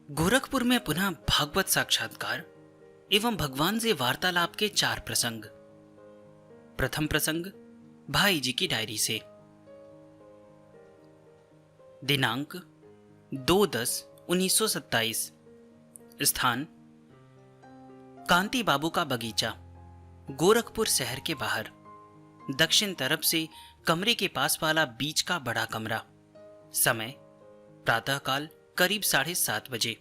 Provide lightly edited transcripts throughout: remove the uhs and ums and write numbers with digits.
गोरखपुर में पुनः भागवत साक्षात्कार एवं भगवान से वार्तालाप के 4 प्रसंग। प्रथम प्रसंग भाई जी की डायरी से। दिनांक 2/10/1927। स्थान कांति बाबू का बगीचा, गोरखपुर शहर के बाहर, दक्षिण तरफ से कमरे के पास वाला बीच का बड़ा कमरा। समय प्रातःकाल करीब 7:30 बजे।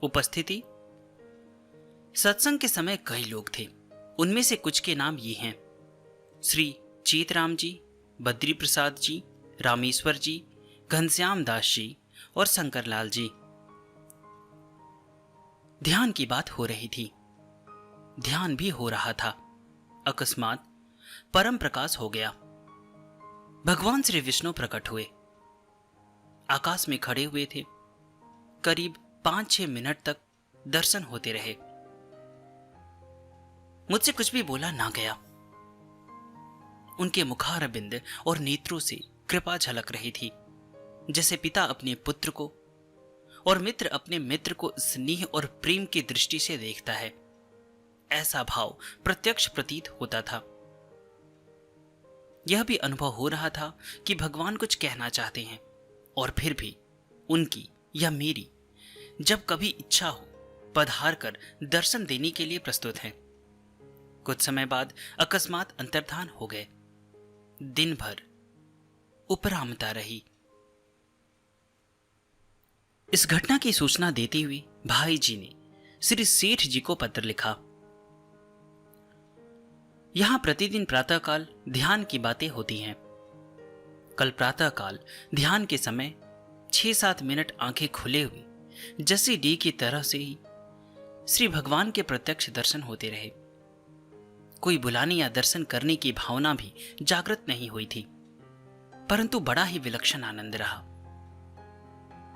उपस्थिति सत्संग के समय कई लोग थे। उनमें से कुछ के नाम ये हैं: श्री चीतराम जी, बद्री प्रसाद जी, रामेश्वर जी, घनश्याम दास जी और शंकरलाल जी। ध्यान की बात हो रही थी। ध्यान भी हो रहा था। अकस्मात परम प्रकाश हो गया। भगवान श्री विष्णु प्रकट हुए। आकाश में खड़े हुए थे। करीब 5-6 मिनट तक दर्शन होते रहे। मुझसे कुछ भी बोला ना गया। उनके मुखारबिंद और नेत्रों से कृपा झलक रही थी, जैसे पिता अपने पुत्र को और मित्र अपने मित्र को स्नेह और प्रेम की दृष्टि से देखता है। ऐसा भाव प्रत्यक्ष प्रतीत होता था। यह भी अनुभव हो रहा था कि भगवान कुछ कहना चाहते हैं और फिर भी उनकी या मेरी जब कभी इच्छा हो पधार कर दर्शन देने के लिए प्रस्तुत हैं। कुछ समय बाद अकस्मात अंतर्धान हो गए। दिन भर उपरामता रही। इस घटना की सूचना देते हुए भाई जी ने श्री सेठ जी को पत्र लिखा। यहां प्रतिदिन प्रातःकाल ध्यान की बातें होती हैं। कल प्रातःकाल ध्यान के समय 6-7 मिनट आंखें खुले हुए जैसे डी की तरह से ही श्री भगवान के प्रत्यक्ष दर्शन होते रहे। कोई बुलाने या दर्शन करने की भावना भी जागृत नहीं हुई थी, परंतु बड़ा ही विलक्षण आनंद रहा।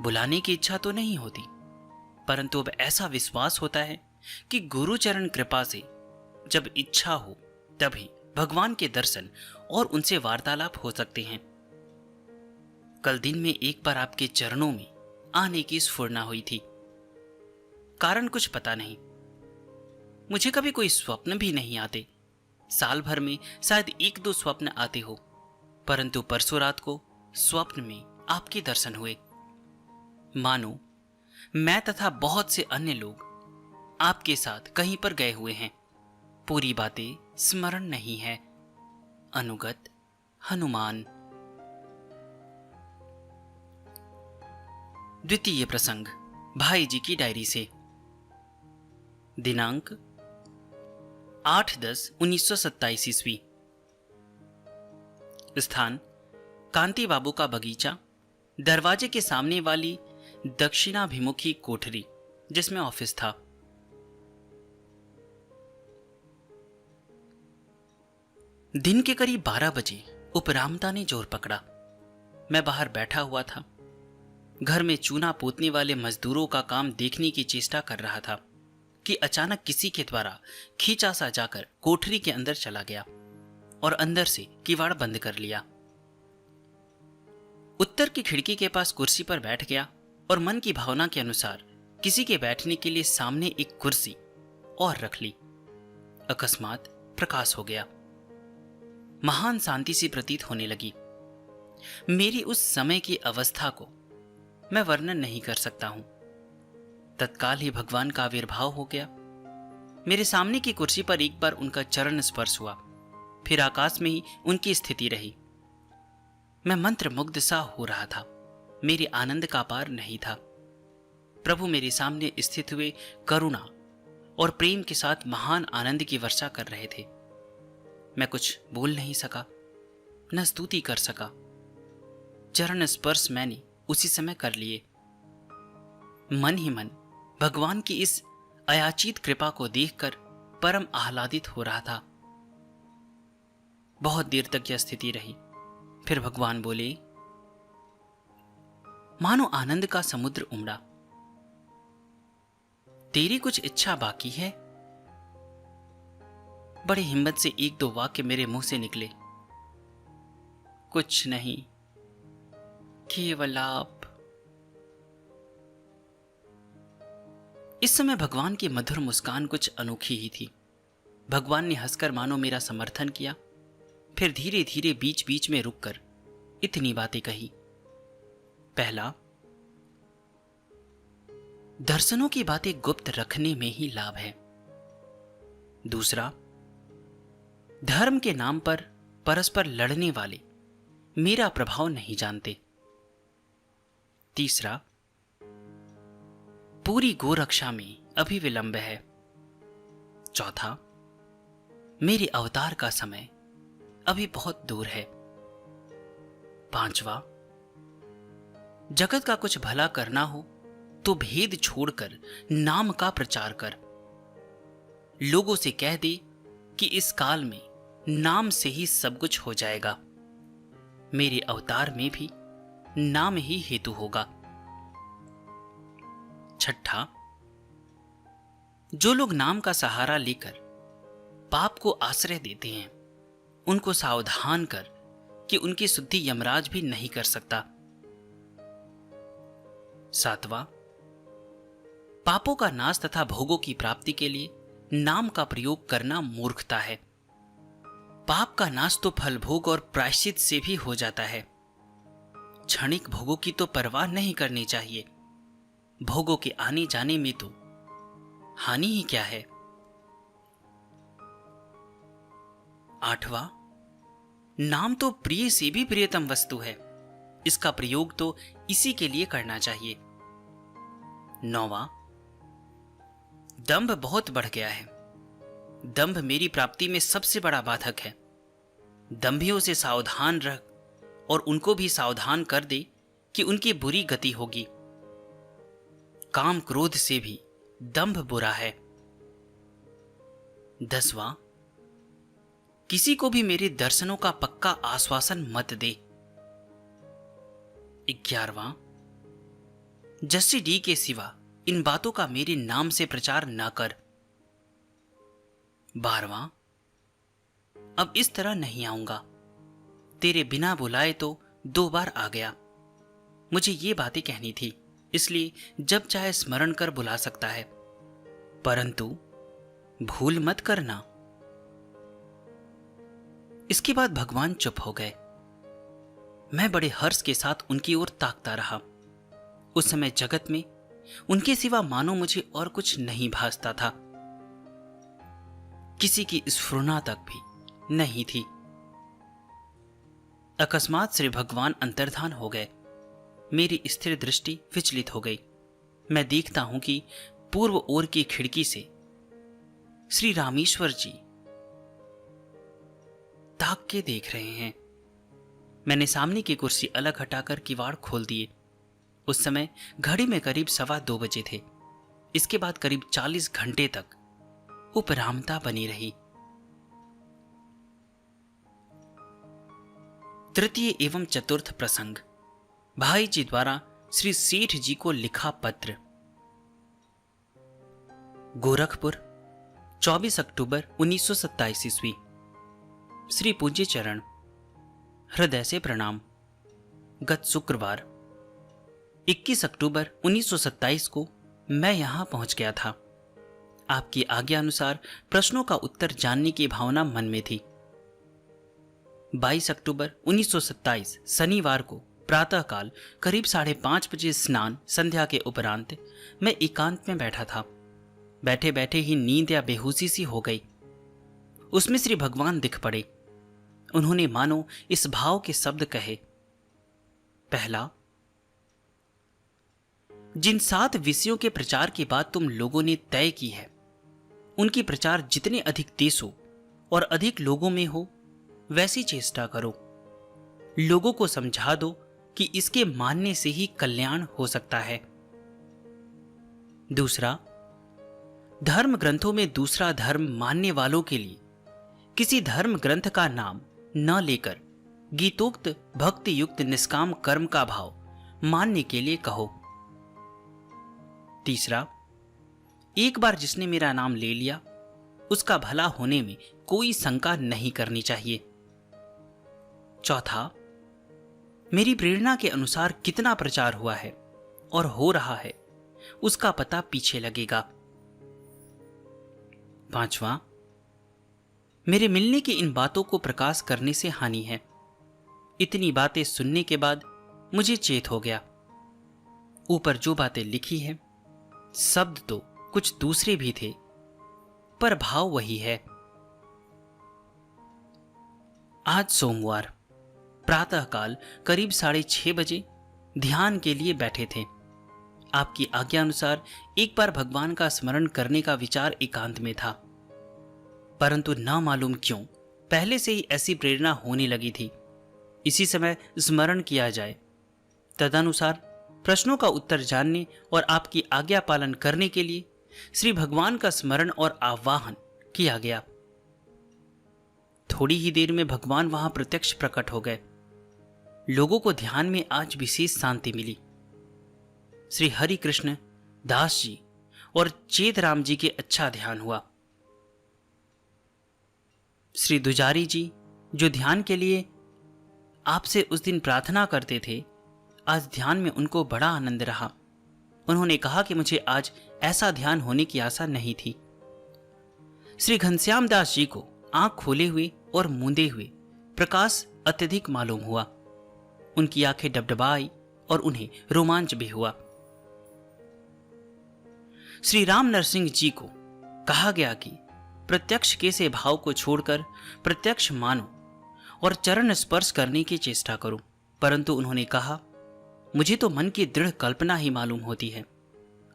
बुलाने की इच्छा तो नहीं होती, परंतु अब ऐसा विश्वास होता है कि गुरुचरण कृपा से जब इच्छा हो तभी भगवान के दर्शन और उनसे वार्तालाप हो सकते हैं। कल दिन में एक बार आपके चरणों में आने की स्फुरना हुई थी। कारण कुछ पता नहीं। मुझे कभी कोई स्वप्न भी नहीं आते। साल भर में शायद 1-2 स्वप्न आते हो, परंतु परसों रात को स्वप्न में आपके दर्शन हुए। मानो मैं तथा बहुत से अन्य लोग आपके साथ कहीं पर गए हुए हैं। पूरी बातें स्मरण नहीं है। अनुगत हनुमान। द्वितीय प्रसंग भाई जी की डायरी से। दिनांक 8/10/1927 ईस्वी। स्थान कांति बाबू का बगीचा, दरवाजे के सामने वाली दक्षिणाभिमुखी कोठरी जिसमें ऑफिस था। दिन के करीब 12 बजे उपरामता ने जोर पकड़ा। मैं बाहर बैठा हुआ था। घर में चूना पोतने वाले मजदूरों का काम देखने की चेष्टा कर रहा था कि अचानक किसी के द्वारा खींचा सा जाकर कोठरी के अंदर चला गया और अंदर से किवाड़ बंद कर लिया। उत्तर की खिड़की के पास कुर्सी पर बैठ गया और मन की भावना के अनुसार किसी के बैठने के लिए सामने एक कुर्सी और रख ली। अकस्मात प्रकाश हो गया। महान शांति सी प्रतीत होने लगी। मेरी उस समय की अवस्था को मैं वर्णन नहीं कर सकता हूं। तत्काल ही भगवान का आविर्भाव हो गया। मेरे सामने की कुर्सी पर एक बार उनका चरण स्पर्श हुआ, फिर आकाश में ही उनकी स्थिति रही। मैं मंत्र मुग्ध सा हो रहा था। मेरे आनंद का पार नहीं था। प्रभु मेरे सामने स्थित हुए करुणा और प्रेम के साथ महान आनंद की वर्षा कर रहे थे। मैं कुछ बोल नहीं सका, न स्तुति कर सका। चरण स्पर्श मैंने उसी समय कर लिए। मन ही मन भगवान की इस अयाचित कृपा को देखकर परम आह्लादित हो रहा था। बहुत देर तक यह स्थिति रही। फिर भगवान बोले, मानो आनंद का समुद्र उमड़ा। तेरी कुछ इच्छा बाकी है? बड़ी हिम्मत से 1-2 वाक्य मेरे मुंह से निकले। कुछ नहीं, केवल आप। इस समय भगवान की मधुर मुस्कान कुछ अनोखी ही थी। भगवान ने हंसकर मानो मेरा समर्थन किया, फिर धीरे धीरे बीच बीच में रुककर इतनी बातें कही। पहला, दर्शनों की बातें गुप्त रखने में ही लाभ है। दूसरा, धर्म के नाम पर परस्पर लड़ने वाले मेरा प्रभाव नहीं जानते। तीसरा, पूरी गोरक्षा में अभी विलंब है। चौथा, मेरे अवतार का समय अभी बहुत दूर है। पांचवा, जगत का कुछ भला करना हो तो भेद छोड़कर नाम का प्रचार कर। लोगों से कह दे कि इस काल में नाम से ही सब कुछ हो जाएगा। मेरे अवतार में भी नाम ही हेतु होगा। छठा, जो लोग नाम का सहारा लेकर पाप को आश्रय देते हैं, उनको सावधान कर कि उनकी शुद्धि यमराज भी नहीं कर सकता। सातवां, पापों का नाश तथा भोगों की प्राप्ति के लिए नाम का प्रयोग करना मूर्खता है। पाप का नाश तो फल भोग और प्रायश्चित से भी हो जाता है। क्षणिक भोगों की तो परवाह नहीं करनी चाहिए। भोगों के आने जाने में तो हानि ही क्या है। आठवां, नाम तो प्रिय से भी प्रियतम वस्तु है। इसका प्रयोग तो इसी के लिए करना चाहिए। नौवां, दंभ बहुत बढ़ गया है। दंभ मेरी प्राप्ति में सबसे बड़ा बाधक है। दंभियों से सावधान रह और उनको भी सावधान कर दे कि उनकी बुरी गति होगी। काम क्रोध से भी दंभ बुरा है। 10वां, किसी को भी मेरे दर्शनों का पक्का आश्वासन मत दे। 11वां, जस्सी डी के सिवा इन बातों का मेरे नाम से प्रचार ना कर। 12वां, अब इस तरह नहीं आऊंगा। तेरे बिना बुलाए तो 2 बार आ गया। मुझे ये बातें कहनी थी, इसलिए जब चाहे स्मरण कर बुला सकता है, परंतु भूल मत करना। इसके बाद भगवान चुप हो गए। मैं बड़े हर्ष के साथ उनकी ओर ताकता रहा। उस समय जगत में उनके सिवा मानो मुझे और कुछ नहीं भासता था। किसी की स्फुरना तक भी नहीं थी। अकस्मात श्री भगवान अंतर्धान हो गए। मेरी स्थिर दृष्टि विचलित हो गई। मैं देखता हूं कि पूर्व ओर की खिड़की से श्री रामेश्वर जी ताक के देख रहे हैं। मैंने सामने की कुर्सी अलग हटाकर किवाड़ खोल दिए। उस समय घड़ी में करीब 2:15 बजे थे। इसके बाद करीब 40 घंटे तक उपरामता बनी रही। तृतीय एवं चतुर्थ प्रसंग। भाई जी द्वारा श्री सेठ जी को लिखा पत्र। गोरखपुर, 24 अक्टूबर 1927 ईस्वी। श्री पूज्य चरण, हृदय से प्रणाम। गत शुक्रवार 21 अक्टूबर 1927 को मैं यहां पहुंच गया था। आपकी आज्ञा अनुसार प्रश्नों का उत्तर जानने की भावना मन में थी। 22 अक्टूबर 1927 शनिवार को प्रातःकाल करीब 5:30 बजे स्नान संध्या के उपरांत मैं एकांत में बैठा था। बैठे बैठे ही नींद या बेहोशी सी हो गई। उसमें श्री भगवान दिख पड़े। उन्होंने मानो इस भाव के शब्द कहे। पहला, जिन 7 विषयों के प्रचार की बात तुम लोगों ने तय की है, उनकी प्रचार जितने अधिक तेज हो और अधिक लोगों में हो, वैसी चेष्टा करो। लोगों को समझा दो कि इसके मानने से ही कल्याण हो सकता है। दूसरा, धर्म ग्रंथों में दूसरा धर्म मानने वालों के लिए किसी धर्म ग्रंथ का नाम न लेकर गीतोक्त भक्ति युक्त निष्काम कर्म का भाव मानने के लिए कहो। तीसरा, एक बार जिसने मेरा नाम ले लिया उसका भला होने में कोई शंका नहीं करनी चाहिए। चौथा, मेरी प्रेरणा के अनुसार कितना प्रचार हुआ है और हो रहा है उसका पता पीछे लगेगा। पांचवा, मेरे मिलने की इन बातों को प्रकाश करने से हानि है। इतनी बातें सुनने के बाद मुझे चेत हो गया, ऊपर जो बातें लिखी हैं, शब्द तो कुछ दूसरे भी थे, पर भाव वही है। आज सोमवार प्रातःकाल करीब 6:30 बजे ध्यान के लिए बैठे थे। आपकी आज्ञा अनुसार एक बार भगवान का स्मरण करने का विचार एकांत में था, परंतु न मालूम क्यों पहले से ही ऐसी प्रेरणा होने लगी थी इसी समय स्मरण किया जाए। तदनुसार प्रश्नों का उत्तर जानने और आपकी आज्ञा पालन करने के लिए श्री भगवान का स्मरण और आवाहन किया गया। थोड़ी ही देर में भगवान वहां प्रत्यक्ष प्रकट हो गए। लोगों को ध्यान में आज विशेष शांति मिली। श्री हरि कृष्ण दास जी और चेतराम जी के अच्छा ध्यान हुआ। श्री दुजारी जी जो ध्यान के लिए आपसे उस दिन प्रार्थना करते थे, आज ध्यान में उनको बड़ा आनंद रहा। उन्होंने कहा कि मुझे आज ऐसा ध्यान होने की आशा नहीं थी। श्री घनश्याम दास जी को आंख खोले हुए और मूंदे हुए प्रकाश अत्यधिक मालूम हुआ। उनकी आंखें डबडबाई और उन्हें रोमांच भी हुआ। श्री राम नरसिंह जी को कहा गया कि प्रत्यक्ष के से भाव को छोड़कर प्रत्यक्ष मानो और चरण स्पर्श करने की चेष्टा करो, परंतु उन्होंने कहा, मुझे तो मन की दृढ़ कल्पना ही मालूम होती है।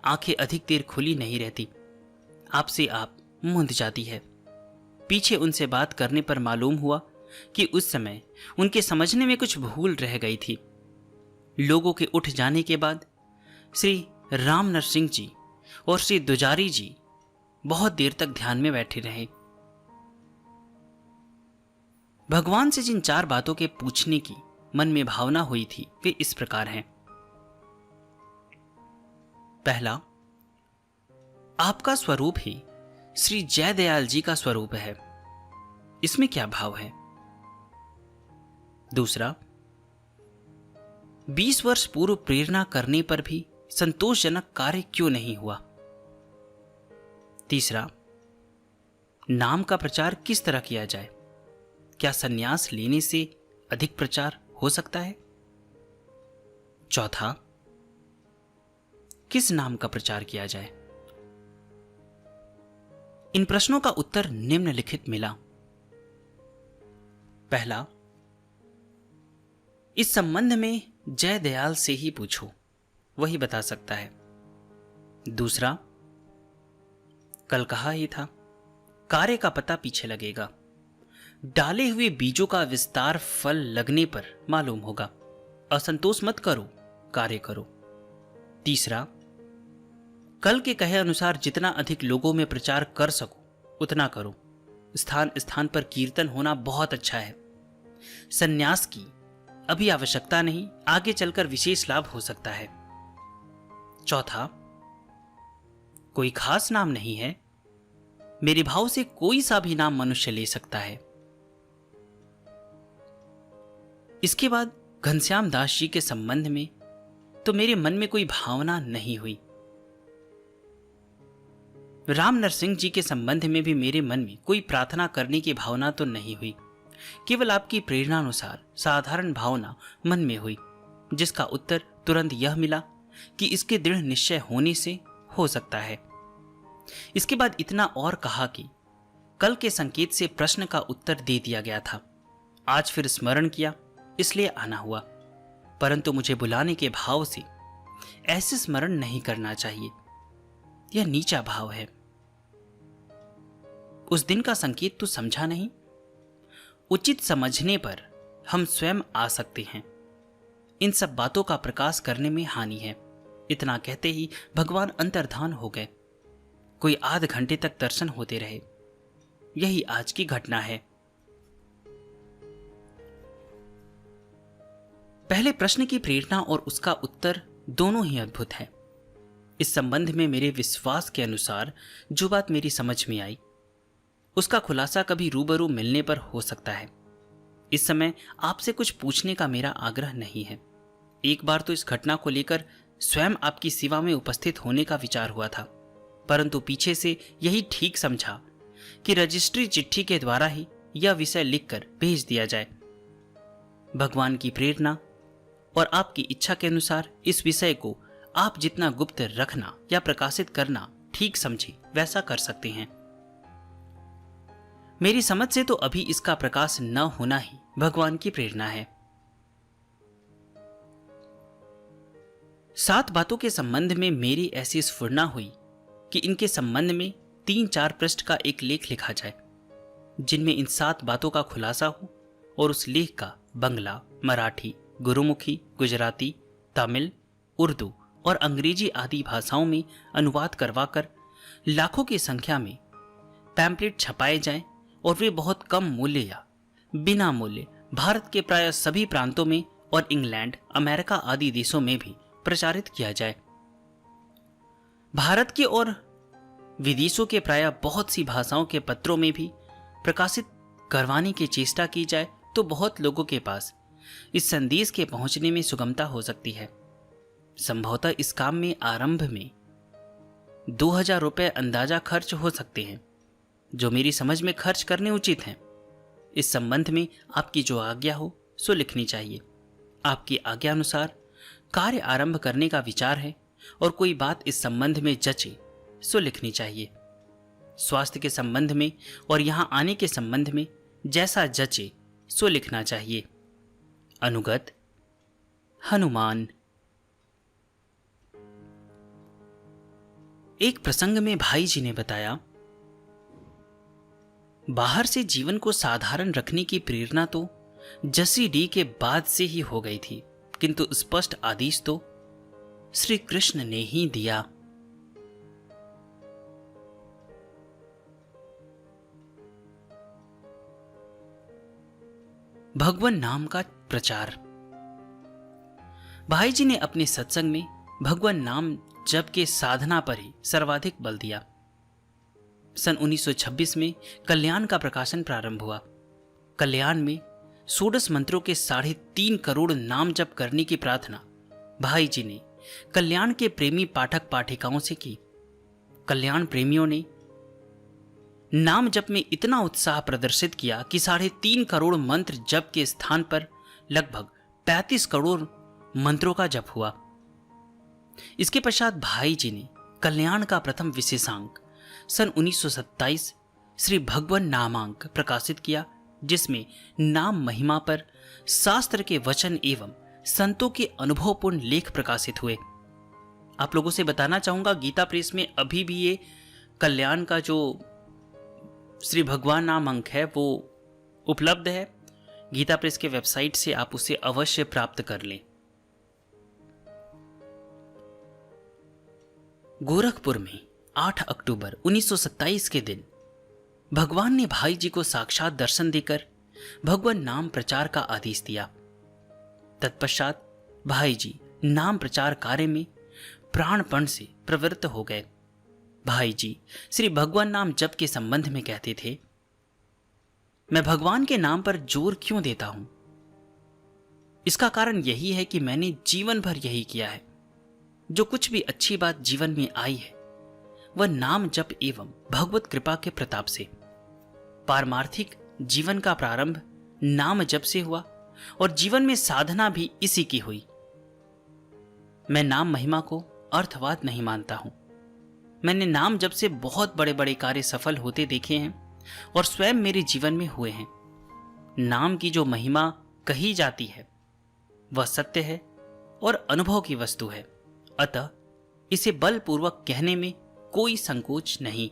आंखें अधिक देर खुली नहीं रहती, आपसे आप मूंद जाती है। पीछे उनसे बात करने पर मालूम हुआ कि उस समय उनके समझने में कुछ भूल रह गई थी। लोगों के उठ जाने के बाद श्री राम नरसिंह जी और श्री दुजारी जी बहुत देर तक ध्यान में बैठे रहे। भगवान से जिन 4 बातों के पूछने की मन में भावना हुई थी वे इस प्रकार हैं। पहला, आपका स्वरूप ही श्री जयदयाल जी का स्वरूप है, इसमें क्या भाव है? दूसरा, 20 वर्ष पूर्व प्रेरणा करने पर भी संतोषजनक कार्य क्यों नहीं हुआ? तीसरा, नाम का प्रचार किस तरह किया जाए? क्या सन्यास लेने से अधिक प्रचार हो सकता है? चौथा, किस नाम का प्रचार किया जाए? इन प्रश्नों का उत्तर निम्नलिखित मिला। पहला, इस संबंध में जयदयाल से ही पूछो, वही बता सकता है। दूसरा, कल कहा ही था, कार्य का पता पीछे लगेगा। डाले हुए बीजों का विस्तार फल लगने पर मालूम होगा। असंतोष मत करो, कार्य करो। तीसरा, कल के कहे अनुसार जितना अधिक लोगों में प्रचार कर सको उतना करो। स्थान स्थान पर कीर्तन होना बहुत अच्छा है। सन्यास की अभी आवश्यकता नहीं, आगे चलकर विशेष लाभ हो सकता है। चौथा, कोई खास नाम नहीं है, मेरे भाव से कोई सा भी नाम मनुष्य ले सकता है। इसके बाद घनश्याम दास जी के संबंध में तो मेरे मन में कोई भावना नहीं हुई। राम नरसिंह जी के संबंध में भी मेरे मन में कोई प्रार्थना करने की भावना तो नहीं हुई। केवल आपकी प्रेरणानुसार साधारण भावना मन में हुई, जिसका उत्तर तुरंत यह मिला कि इसके दृढ़ निश्चय होने से हो सकता है। इसके बाद इतना और कहा कि कल के संकेत से प्रश्न का उत्तर दे दिया गया था। आज फिर स्मरण किया, इसलिए आना हुआ, परंतु मुझे बुलाने के भाव से ऐसे स्मरण नहीं करना चाहिए। यह नीचा भाव है। उस दिन का संकेत तो समझा नहीं। उचित समझने पर हम स्वयं आ सकते हैं। इन सब बातों का प्रकाश करने में हानि है। इतना कहते ही भगवान अंतर्धान हो गए। कोई आध घंटे तक दर्शन होते रहे। यही आज की घटना है। पहले प्रश्न की प्रेरणा और उसका उत्तर दोनों ही अद्भुत है। इस संबंध में मेरे विश्वास के अनुसार जो बात मेरी समझ में आई उसका खुलासा कभी रूबरू मिलने पर हो सकता है। इस समय आपसे कुछ पूछने का मेरा आग्रह नहीं है। एक बार तो इस घटना को लेकर स्वयं आपकी सेवा में उपस्थित होने का विचार हुआ था, परंतु पीछे से यही ठीक समझा कि रजिस्ट्री चिट्ठी के द्वारा ही यह विषय लिखकर भेज दिया जाए। भगवान की प्रेरणा और आपकी इच्छा के अनुसार इस विषय को आप जितना गुप्त रखना या प्रकाशित करना ठीक समझे वैसा कर सकते हैं। मेरी समझ से तो अभी इसका प्रकाश न होना ही भगवान की प्रेरणा है। 7 बातों के संबंध में मेरी ऐसी स्फुरना हुई कि इनके संबंध में 3-4 पृष्ठ का एक लेख लिखा जाए, जिनमें इन 7 बातों का खुलासा हो और उस लेख का बंगला, मराठी, गुरुमुखी, गुजराती, तमिल, उर्दू और अंग्रेजी आदि भाषाओं में अनुवाद करवाकर लाखों की संख्या में पैम्पलेट छपाए जाएं और वे बहुत कम मूल्य या बिना मूल्य भारत के प्राय सभी प्रांतों में और इंग्लैंड, अमेरिका आदि देशों में भी प्रचारित किया जाए। भारत के और विदेशों के प्राय बहुत सी भाषाओं के पत्रों में भी प्रकाशित करवाने की चेष्टा की जाए तो बहुत लोगों के पास इस संदेश के पहुंचने में सुगमता हो सकती है। संभवतः इस काम में आरंभ में 2000 रुपये अंदाजा खर्च हो सकते हैं, जो मेरी समझ में खर्च करने उचित हैं। इस संबंध में आपकी जो आज्ञा हो सो लिखनी चाहिए। आपकी आज्ञा अनुसार कार्य आरंभ करने का विचार है और कोई बात इस संबंध में जचे सो लिखनी चाहिए। स्वास्थ्य के संबंध में और यहां आने के संबंध में जैसा जचे सो लिखना चाहिए। अनुगत हनुमान। एक प्रसंग में भाई जी ने बताया, बाहर से जीवन को साधारण रखने की प्रेरणा तो जसी डी के बाद से ही हो गई थी, किंतु स्पष्ट आदेश तो श्री कृष्ण ने ही दिया। भगवान नाम का प्रचार। भाई जी ने अपने सत्संग में भगवान नाम जप के साधना पर ही सर्वाधिक बल दिया। सन 1926 में कल्याण का प्रकाशन प्रारंभ हुआ। कल्याण में 16 मंत्रों के 3.5 करोड़ नाम जप करने की प्रार्थना भाई जी ने कल्याण के प्रेमी पाठक पाठिकाओं से की। कल्याण प्रेमियों ने नाम जप में इतना उत्साह प्रदर्शित किया कि 3.5 करोड़ मंत्र जप के स्थान पर लगभग 35 करोड़ मंत्रों का जप हुआ। इसके पश्चात भाई जी ने कल्याण का प्रथम विशेषांक सन 1927 श्री भगवान नामांक प्रकाशित किया, जिसमें नाम महिमा पर शास्त्र के वचन एवं संतों के अनुभवपूर्ण लेख प्रकाशित हुए। आप लोगों से बताना चाहूंगा, गीता प्रेस में अभी भी ये कल्याण का जो श्री भगवान नाम अंक है वो उपलब्ध है। गीता प्रेस के वेबसाइट से आप उसे अवश्य प्राप्त कर लें। गोरखपुर में 8 अक्टूबर 1927 के दिन भगवान ने भाई जी को साक्षात दर्शन देकर भगवान नाम प्रचार का आदेश दिया। तत्पश्चात भाई जी नाम प्रचार कार्य में प्राणपण से प्रवृत्त हो गए। भाई जी श्री भगवान नाम जप के संबंध में कहते थे, मैं भगवान के नाम पर जोर क्यों देता हूं? इसका कारण यही है कि मैंने जीवन भर यही किया है। जो कुछ भी अच्छी बात जीवन में आई है वह नाम जप एवं भगवत कृपा के प्रताप से। पारमार्थिक जीवन का प्रारंभ नाम जप से हुआ और जीवन में साधना भी इसी की हुई। मैं नाम महिमा को अर्थवाद नहीं मानता हूं। मैंने नाम जप से बहुत बड़े बड़े कार्य सफल होते देखे हैं और स्वयं मेरे जीवन में हुए हैं। नाम की जो महिमा कही जाती है वह सत्य है और अनुभव की वस्तु है, अतः इसे बलपूर्वक कहने में कोई संकोच नहीं।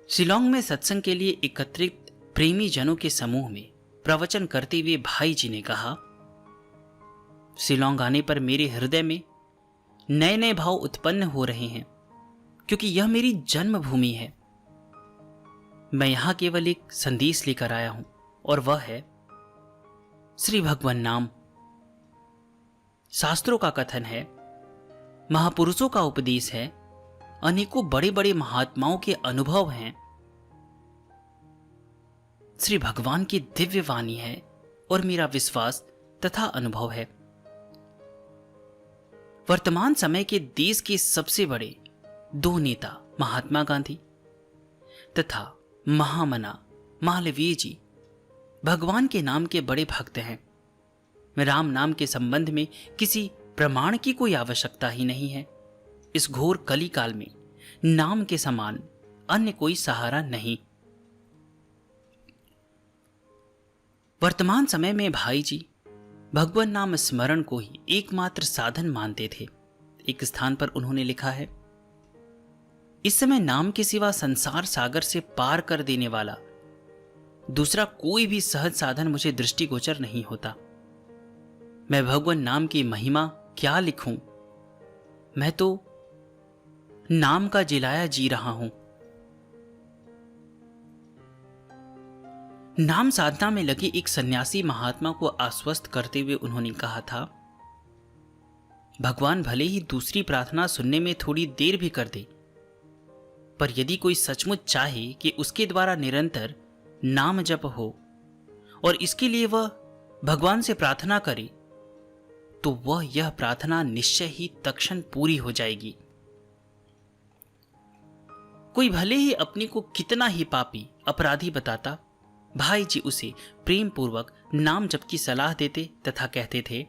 शिलोंग में सत्संग के लिए एकत्रित प्रेमी जनों के समूह में प्रवचन करते हुए भाई जी ने कहा, शिलोंग आने पर मेरे हृदय में नए नए भाव उत्पन्न हो रहे हैं, क्योंकि यह मेरी जन्मभूमि है। मैं यहां केवल एक संदेश लेकर आया हूं और वह है श्री भगवान नाम। शास्त्रों का कथन है, महापुरुषों का उपदेश है, अनेकों बड़े बड़े महात्माओं के अनुभव हैं, श्री भगवान की दिव्य वाणी है और मेरा विश्वास तथा अनुभव है। वर्तमान समय के देश के सबसे बड़े दो नेता महात्मा गांधी तथा महामना मालवीय जी भगवान के नाम के बड़े भक्त हैं। राम नाम के संबंध में किसी प्रमाण की कोई आवश्यकता ही नहीं है। इस घोर कली काल में नाम के समान अन्य कोई सहारा नहीं। वर्तमान समय में भाई जी भगवान नाम स्मरण को ही एकमात्र साधन मानते थे। एक स्थान पर उन्होंने लिखा है, इस समय नाम के सिवा संसार सागर से पार कर देने वाला दूसरा कोई भी सहज साधन मुझे दृष्टिगोचर नहीं होता। मैं भगवान नाम की महिमा क्या लिखूं? मैं तो नाम का जिलाया जी रहा हूं। नाम साधना में लगे एक सन्यासी महात्मा को आश्वस्त करते हुए उन्होंने कहा था, भगवान भले ही दूसरी प्रार्थना सुनने में थोड़ी देर भी कर दे, पर यदि कोई सचमुच चाहे कि उसके द्वारा निरंतर नाम जप हो और इसके लिए वह भगवान से प्रार्थना करे, तो वह यह प्रार्थना निश्चय ही तत्क्षण पूरी हो जाएगी। कोई भले ही अपने को कितना ही पापी अपराधी बताता, भाई जी उसे प्रेम पूर्वक नाम जप की सलाह देते तथा कहते थे,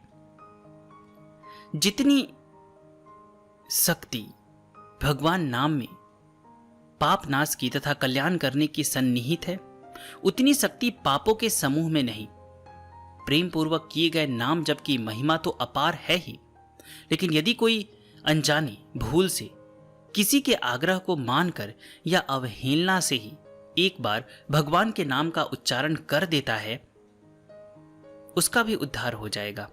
जितनी शक्ति भगवान नाम में पाप नाश की तथा कल्याण करने की सन्निहित है, उतनी शक्ति पापों के समूह में नहीं। प्रेम पूर्वक किए गए नाम जप की महिमा तो अपार है ही, लेकिन यदि कोई अनजाने भूल से किसी के आग्रह को मानकर या अवहेलना से ही एक बार भगवान के नाम का उच्चारण कर देता है, उसका भी उद्धार हो जाएगा।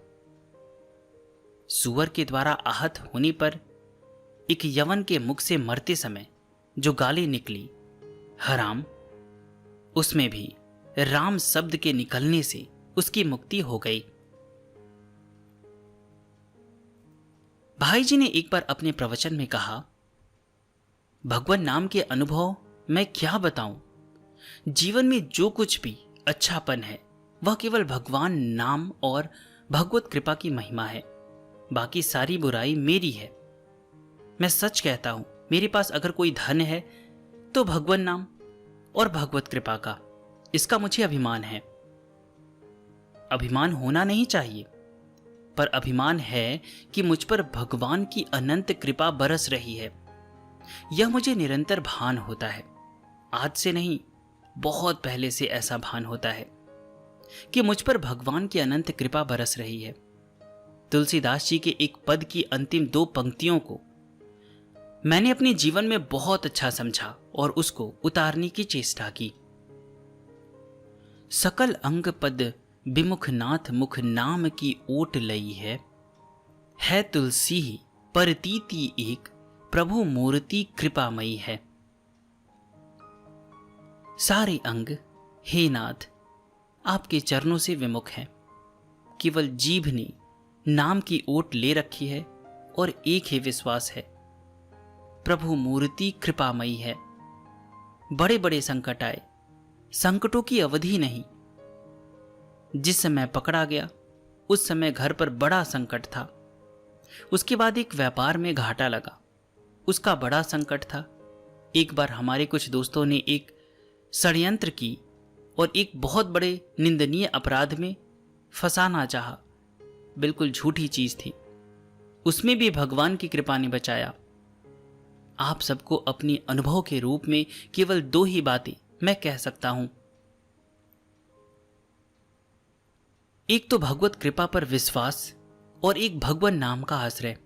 सूअर के द्वारा आहत होने पर एक यवन के मुख से मरते समय जो गाली निकली, हराम, उसमें भी राम शब्द के निकलने से उसकी मुक्ति हो गई। भाई जी ने एक बार अपने प्रवचन में कहा, भगवान नाम के अनुभव मैं क्या बताऊं। जीवन में जो कुछ भी अच्छापन है वह केवल भगवान नाम और भगवत कृपा की महिमा है। बाकी सारी बुराई मेरी है। मैं सच कहता हूं, मेरे पास अगर कोई धन है तो भगवान नाम और भगवत कृपा का, इसका मुझे अभिमान है। अभिमान होना नहीं चाहिए, पर अभिमान है कि मुझ पर भगवान की अनंत कृपा बरस रही है। यह मुझे निरंतर भान होता है। आज से नहीं, बहुत पहले से ऐसा भान होता है कि मुझ पर भगवान की अनंत कृपा बरस रही है। तुलसीदास जी के एक पद की अंतिम दो पंक्तियों को मैंने अपने जीवन में बहुत अच्छा समझा और उसको उतारने की चेष्टा की। सकल अंग पद विमुख नाथ मुख नाम की ओट लई है तुलसी ही परतीति एक प्रभु मूर्ति कृपामयी है। सारे अंग हे नाथ आपके चरणों से विमुख हैं। केवल जीभ ने नाम की ओट ले रखी है और एक ही विश्वास है, प्रभु मूर्ति कृपामयी है। बड़े बड़े संकट आए, संकटों की अवधि नहीं। जिस समय पकड़ा गया उस समय घर पर बड़ा संकट था। उसके बाद एक व्यापार में घाटा लगा, उसका बड़ा संकट था। एक बार हमारे कुछ दोस्तों ने एक षड्यंत्र की और एक बहुत बड़े निंदनीय अपराध में फंसाना चाहा। बिल्कुल झूठी चीज थी, उसमें भी भगवान की कृपा ने बचाया। आप सबको अपनी अनुभव के रूप में केवल दो ही बातें मैं कह सकता हूं। एक तो भगवत कृपा पर विश्वास और एक भगवान नाम का आश्रय।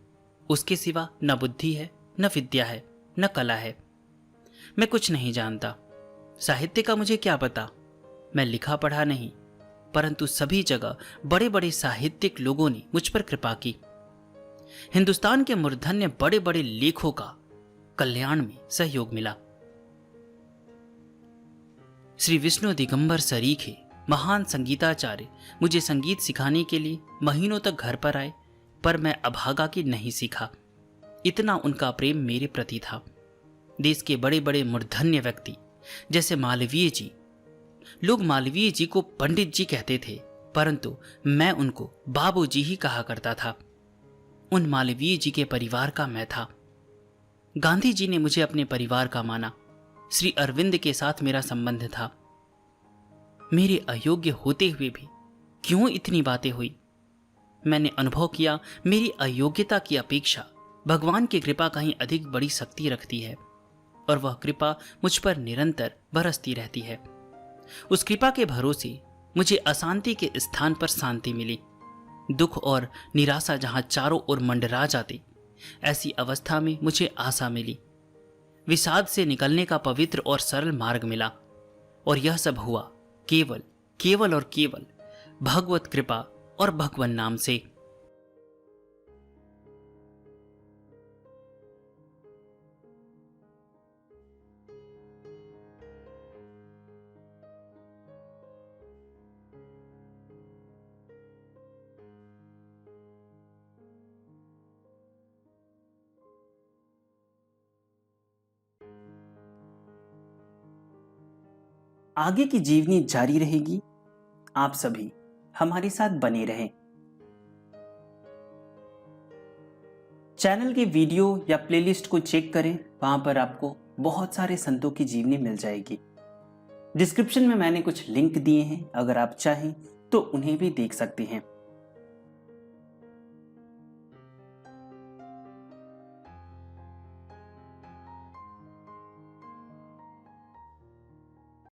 उसके सिवा न बुद्धि है, न विद्या है, न कला है। मैं कुछ नहीं जानता, साहित्य का मुझे क्या पता, मैं लिखा पढ़ा नहीं, परंतु सभी जगह बड़े बड़े साहित्यिक लोगों ने मुझ पर कृपा की। हिंदुस्तान के मूर्धन्य बड़े बड़े लेखों का कल्याण में सहयोग मिला। श्री विष्णु दिगंबर सरीखे महान संगीताचार्य मुझे संगीत सिखाने के लिए महीनों तक घर पर आए, पर मैं अभागा की नहीं सीखा। इतना उनका प्रेम मेरे प्रति था। देश के बड़े बड़े मूर्धन्य व्यक्ति जैसे मालवीय जी, लोग मालवीय जी को पंडित जी कहते थे, परंतु मैं उनको बाबू जी ही कहा करता था। उन मालवीय जी के परिवार का मैं था। गांधी जी ने मुझे अपने परिवार का माना। श्री अरविंद के साथ मेरा संबंध था। मेरे अयोग्य होते हुए भी क्यों इतनी बातें हुई? मैंने अनुभव किया मेरी अयोग्यता की अपेक्षा भगवान की कृपा कहीं अधिक बड़ी शक्ति रखती है और वह कृपा मुझ पर निरंतर बरसती रहती है। उस कृपा के भरोसे मुझे अशांति के स्थान पर शांति मिली। दुख और निराशा जहां चारों ओर मंडरा जाती, ऐसी अवस्था में मुझे आशा मिली। विषाद से निकलने का पवित्र और सरल मार्ग मिला। और यह सब हुआ केवल केवल और केवल भगवत कृपा और भगवन नाम से। आगे की जीवनी जारी रहेगी। आप सभी हमारे साथ बने रहें। चैनल के वीडियो या प्लेलिस्ट को चेक करें, वहां पर आपको बहुत सारे संतों की जीवनी मिल जाएगी। डिस्क्रिप्शन में मैंने कुछ लिंक दिए हैं, अगर आप चाहें तो उन्हें भी देख सकते हैं।